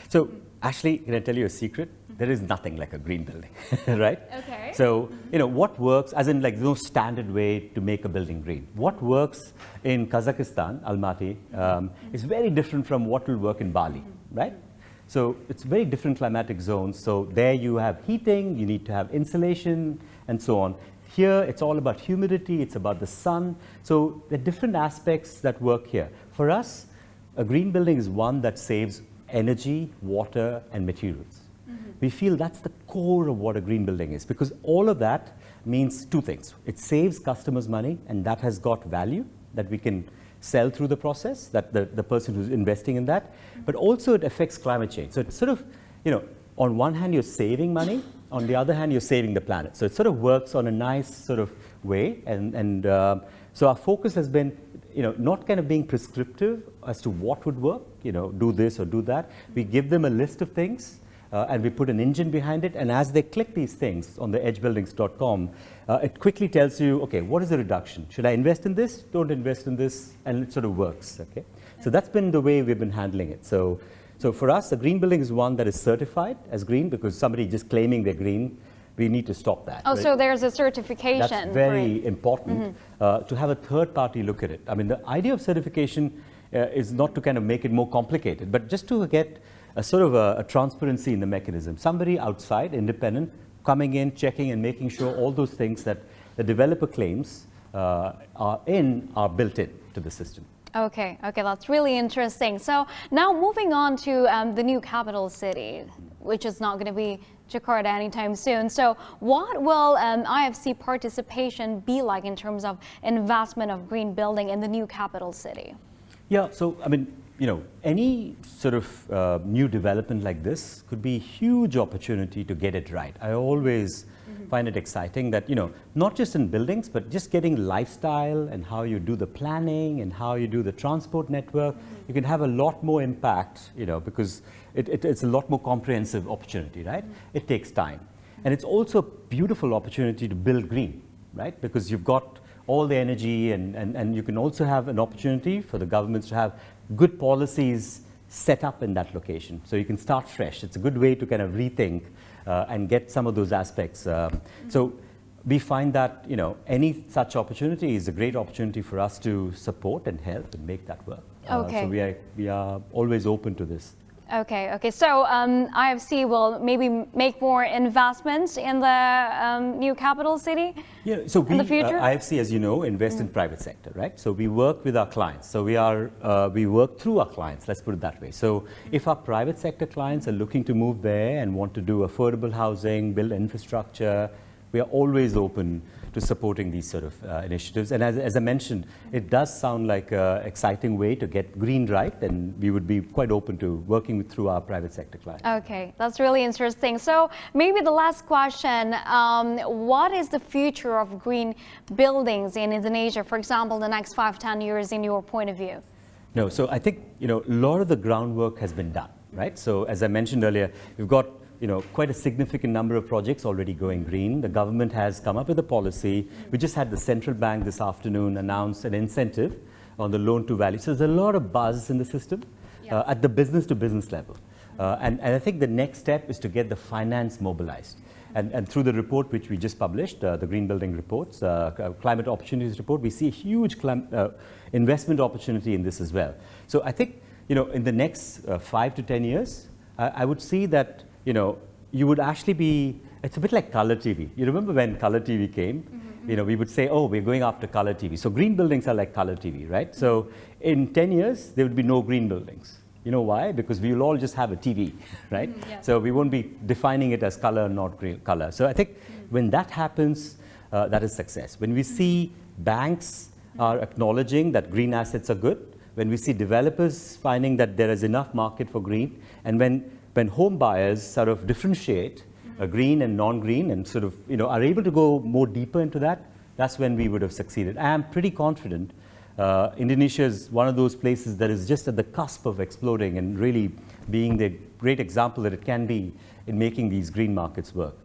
So actually, can I tell you a secret? There is nothing like a green building, right? Okay. So, what works, as in like no standard way to make a building green. What works in Kazakhstan, Almaty, is very different from what will work in Bali, right? So it's very different climatic zones. So there you have heating, you need to have insulation, and so on. Here, it's all about humidity, it's about the sun. So there are different aspects that work here. For us, a green building is one that saves energy, water, and materials. We feel that's the core of what a green building is, because all of that means two things. It saves customers money, and that has got value that we can sell through the process, that the person who's investing in that, but also it affects climate change. So it's sort of, on one hand, you're saving money, on the other hand, you're saving the planet. So it sort of works on a nice sort of way, and so our focus has been, not kind of being prescriptive as to what would work, do this or do that. We give them a list of things, and we put an engine behind it, and as they click these things on the edgebuildings.com, it quickly tells you, okay, what is the reduction? Should I invest in this? Don't invest in this, and it sort of works, okay? So that's been the way we've been handling it. So for us, a green building is one that is certified as green, because somebody just claiming they're green, we need to stop that. Oh, right? so there's a certification. That's very important to have a third party look at it. I mean, the idea of certification is not to kind of make it more complicated, but just to get a sort of a transparency in the mechanism. Somebody outside, independent, coming in, checking and making sure all those things that the developer claims are built in to the system. Okay, that's really interesting. So now moving on to the new capital city, which is not going to be Jakarta anytime soon. So what will IFC participation be like in terms of investment of green building in the new capital city? Yeah, so I mean, any sort of new development like this could be a huge opportunity to get it right. I always find it exciting that, not just in buildings, but just getting lifestyle and how you do the planning and how you do the transport network, you can have a lot more impact, because it's a lot more comprehensive opportunity, right? It takes time. And it's also a beautiful opportunity to build green, right? Because you've got all the energy, and you can also have an opportunity for the governments to have good policies set up in that location. So you can start fresh. It's a good way to kind of rethink and get some of those aspects. So we find that, any such opportunity is a great opportunity for us to support and help and make that work. Okay. So we are always open to this. Okay. So IFC will maybe make more investments in the new capital city. Yeah. So in the future, IFC, as you know, invest in private sector, right? So we work with our clients. So we work through our clients. Let's put it that way. So if our private sector clients are looking to move there and want to do affordable housing, build infrastructure, we are always open to supporting these sort of initiatives. And as I mentioned, it does sound like an exciting way to get green right, and we would be quite open to working through our private sector clients. Okay, that's really interesting. So maybe the last question, what is the future of green buildings in Indonesia, for example, the next 5-10 years in your point of view? No, so I think, a lot of the groundwork has been done, right? So as I mentioned earlier, we've got quite a significant number of projects already going green. The government has come up with a policy. We just had the central bank this afternoon announce an incentive on the loan to value. So there's a lot of buzz in the system at the business to business level. And I think the next step is to get the finance mobilized. And through the report which we just published, the Green Building Reports, Climate Opportunities Report, we see a huge investment opportunity in this as well. So I think, in the next 5 to 10 years, I would see that you would actually be, it's a bit like color TV. You remember when color TV came? We would say, oh, we're going after color TV. So green buildings are like color TV, right? So in 10 years, there would be no green buildings. You know why? Because we will all just have a TV, right? So we won't be defining it as color, not green color. So I think when that happens, that is success. When we see banks are acknowledging that green assets are good, when we see developers finding that there is enough market for green, and when home buyers sort of differentiate green and non-green and sort of, are able to go more deeper into that, that's when we would have succeeded. I am pretty confident Indonesia is one of those places that is just at the cusp of exploding and really being the great example that it can be in making these green markets work.